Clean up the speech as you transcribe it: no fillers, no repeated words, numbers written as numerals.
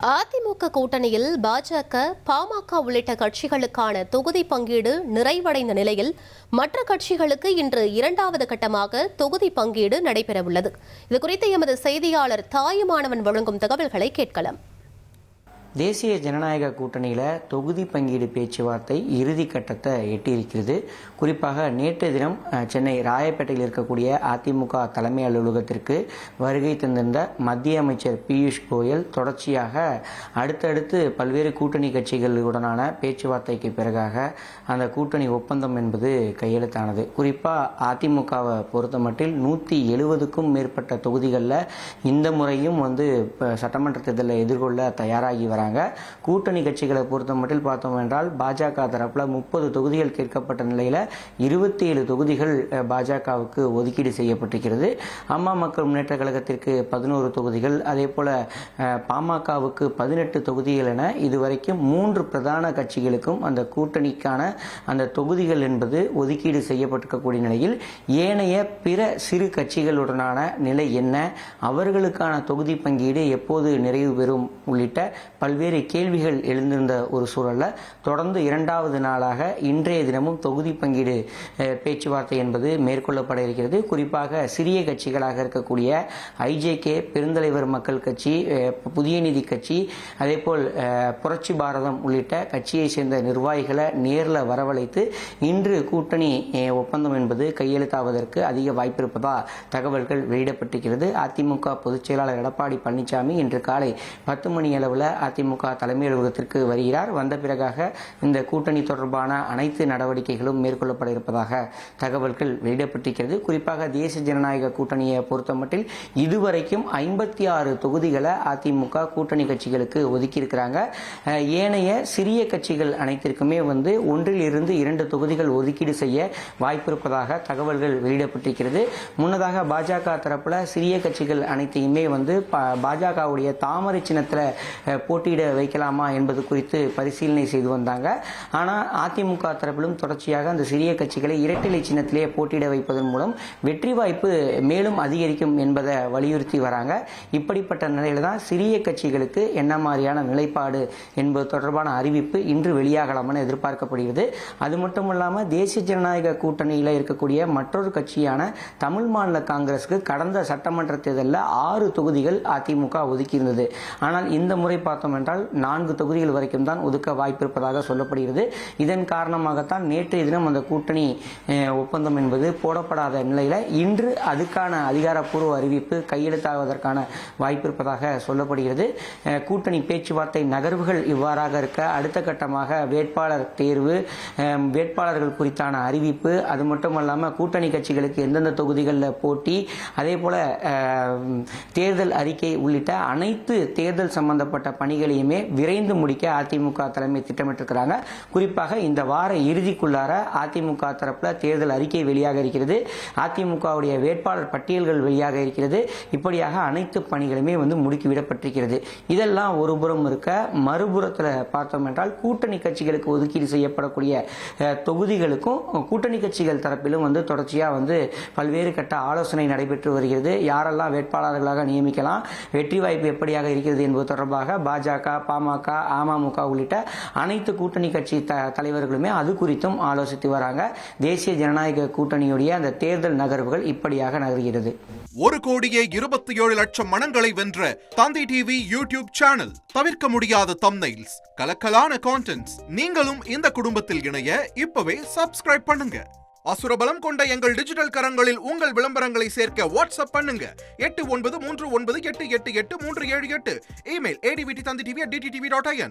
அதிமுக கூட்டணியில் பாஜக, பாமக உள்ளிட்ட கட்சிகளுக்கான தொகுதி பங்கீடு நிறைவடைந்த நிலையில் மற்ற கட்சிகளுக்கு இன்று இரண்டாவது கட்டமாக தொகுதி பங்கீடு நடைபெறவுள்ளது. இதுகுறித்து எமது செய்தியாளர் தாயுமானவன் வழங்கும் தகவல்களை கேட்கலாம். தேசிய ஜனநாயக கூட்டணியில் தொகுதி பங்கீடு பேச்சுவார்த்தை இறுதி கட்டத்தை எட்டியிருக்கிறது. குறிப்பாக நேற்று தினம் சென்னை ராயப்பேட்டையில் இருக்கக்கூடிய அதிமுக தலைமை அலுவலகத்திற்கு வருகை தந்திருந்த மத்திய அமைச்சர் பியூஷ் கோயல் தொடர்ச்சியாக அடுத்தடுத்து பல்வேறு கூட்டணி கட்சிகளுடனான பேச்சுவார்த்தைக்கு பிறகாக அந்த கூட்டணி ஒப்பந்தம் என்பது கையெழுத்தானது. குறிப்பாக அதிமுகவை பொறுத்தமட்டில் 170க்கும் மேற்பட்ட தொகுதிகளில் இந்த முறையும் சட்டமன்ற தேர்தலை எதிர்கொள்ள தயாராகி வர கூட்டணி கட்சிகளை பொறுத்த மட்டும் பார்த்தோம் என்றால் பாஜக தரப்புல 30 தொகுதிகள் கேட்கப்பட்ட நிலையில 27 தொகுதிகள் பாஜகவுக்கு ஒதுக்கீடு செய்யப்பட்டிருக்கிறது. அம்மா மக்கள் முன்னேற்ற கழகத்திற்கு 11 தொகுதிகள், அதே போல பாமகவுக்கு 18 தொகுதிகள் என இதுவரைக்கும் 3 பிரதான கட்சிகளுக்கும் அந்த கூட்டணிக்கான அந்த தொகுதிகள் என்பது ஒதுக்கீடு செய்யப்பட்டிருக்கக்கூடிய நிலையில் ஏனைய பிற சிறு கட்சிகளுடனான நிலை என்ன, அவர்களுக்கான தொகுதி பங்கீடு எப்போது நிறைவு பெறும் உள்ளிட்ட பல்வேறு கேள்விகள் எழுந்திருந்த ஒரு சூழல்ல தொடர்ந்து இரண்டாவது நாளாக இன்றைய தினமும் தொகுதி பங்கீடு பேச்சுவார்த்தை என்பது மேற்கொள்ளப்பட இருக்கிறது. குறிப்பாக சிறிய கட்சிகளாக இருக்கக்கூடிய ஐஜேகே, பெருந்தலைவர் மக்கள் கட்சி, புதிய நீதி கட்சி, அதே போல் புரட்சி பாரதம் உள்ளிட்ட கட்சியை சேர்ந்த நிர்வாகிகளை நேரில் வரவழைத்து இன்று கூட்டணி ஒப்பந்தம் என்பது கையெழுத்தாவதற்கு அதிக வாய்ப்பு இருப்பதா தகவல்கள் வெளியிடப்பட்டிருக்கிறது. அதிமுக பொதுச் செயலாளர் எடப்பாடி பழனிசாமி இன்று காலை 10 மணி அளவில் அதிமுக தலைமை அலுவலகத்திற்கு வருகிறார். வந்த பிறகாக இந்த கூட்டணி தொடர்பான அனைத்து நடவடிக்கைகளும் மேற்கொள்ளப்பட இருப்பதாக தகவல்கள் வெளியிடப்பட்டிருக்கிறது. குறிப்பாக தேசிய ஜனநாயக கூட்டணியை பொறுத்தமட்டில் இதுவரைக்கும் 56 தொகுதிகளை அதிமுக கூட்டணி கட்சிகளுக்கு ஒதுக்கியிருக்கிறாங்க. ஏனைய சிறிய கட்சிகள் அனைத்திற்குமே 1 to 2 தொகுதிகள் ஒதுக்கீடு செய்ய வாய்ப்பு இருப்பதாக தகவல்கள் வெளியிடப்பட்டிருக்கிறது. முன்னதாக பாஜக தரப்புல சிறிய கட்சிகள் அனைத்தையுமே பாஜகவுடைய தாமரை சின்னத்தில் போட்டியிட வைக்கலாமா என்பது குறித்து பரிசீலனை செய்து வந்தாங்க. ஆனால் அதிமுக தரப்பிலும் தொடர்ச்சியாக அந்த சிறிய கட்சிகளை இரட்டை சின்னத்திலே போட்டியிட வைப்பதன் மூலம் வெற்றி வாய்ப்பு மேலும் அதிகரிக்கும் என்பதை வலியுறுத்தி வராங்க. இப்படிப்பட்ட நிலையில தான் சிறிய கட்சிகளுக்கு என்ன மாதிரியான நிலைப்பாடு என்பது தொடர்பான அறிவிப்பு இன்று வெளியாகலாம் என எதிர்பார்க்கப்படுகிறது. அது மட்டும் இல்லாமல் தேசிய ஜனநாயக கூட்டணியில் இருக்கக்கூடிய மற்றொரு கட்சியான தமிழ் மாநில காங்கிரசுக்கு கடந்த சட்டமன்ற தேர்தலில் 6 தொகுதிகள் அதிமுக ஒதுக்கியிருந்தது. ஆனால் இந்த முறை பார்த்தோம் என்றால் 4 தொகுதிகள் வரைக்கும் தான் ஒதுக்க வாய்ப்பு இருப்பதாக சொல்லப்படுகிறது. இதன் காரணமாகத்தான் நேற்றைய தினம் அந்த கூட்டணி ஒப்பந்தம் என்பது போடப்படாத நிலையில இன்று அதுக்கான அதிகாரப்பூர்வ அறிவிப்பு கையெழுத்தாவதற்கான வாய்ப்பு இருப்பதாக சொல்லப்படுகிறது. கூட்டணி பேச்சுவார்த்தை நகர்வுகள் இவ்வாறாக இருக்க அடுத்த கட்டமாக வேட்பாளர் தேர்வு, வேட்பாளர்கள் குறித்தான அறிவிப்பு, அது மட்டுமல்லாமல் கூட்டணி கட்சிகளுக்கு எந்தெந்த தொகுதிகளில் போட்டி, அதே போல தேர்தல் அறிக்கை உள்ளிட்ட அனைத்து தேர்தல் சம்பந்தப்பட்ட பணிகளையுமே விரைந்து முடிக்க அதிமுக தலைமை திட்டமிட்டிருக்கிறாங்க. குறிப்பாக இந்த வார இறுதிக்குள்ளார அதிமுக தரப்புல தேர்தல் அறிக்கை வெளியாக இருக்கிறது, அதிமுகவுடைய வேட்பாளர் பட்டியல்கள் வெளியாக இருக்கிறது. இப்படியாக அனைத்து பணிகளுமே முடுக்கிவிடப்பட்டிருக்கிறது. இதெல்லாம் ஒரு புறம் இருக்க, மறுபுறத்தில் பார்த்தோம் என்றால் கூட்டணி கட்சிகளுக்கு ஒதுக்கீடு செய்யப்படக்கூடிய தொகுதிகளுக்கும் கூட்டணி கட்சிகள் தரப்பிலும் தொடர்ச்சியாக பல்வேறு கட்ட ஆலோசனை நடைபெற்று வருகிறது. யாரெல்லாம் வேட்பாளர்களாக நியமிக்கலாம், வெற்றி வாய்ப்பு எப்படியாக இருக்கிறது என்பது தொடர்பாக பாஜக, பாமக, அமமுக உள்ளிட்ட அனைத்து கூட்டணி கட்சி தலைவர்களுமே அது குறித்தும் ஆலோசித்து வராங்க. தேசிய ஜனநாயக கூட்டணியுடைய அந்த தேர்தல் நகர்வுகள் இப்படியாக நகர்கிறது. 1,27,00,000 மனங்களை வென்ற தந்தி டிவி யூடியூப் சேனல். தவிர்க்க முடியாத தம்ப்நெயில்ஸ், கலக்கலான கான்டென்ட்ஸ். நீங்களும் இந்த குடும்பத்தில் இணைய இப்பவே சப்ஸ்கிரைப் பண்ணுங்க. அசுரபலம் கொண்ட எங்கள் டிஜிட்டல் கரங்களில் உங்கள் விளம்பரங்களை சேர்க்க வாட்ஸ்அப் பண்ணுங்க. 8939888378. Email advttv@dttv.in.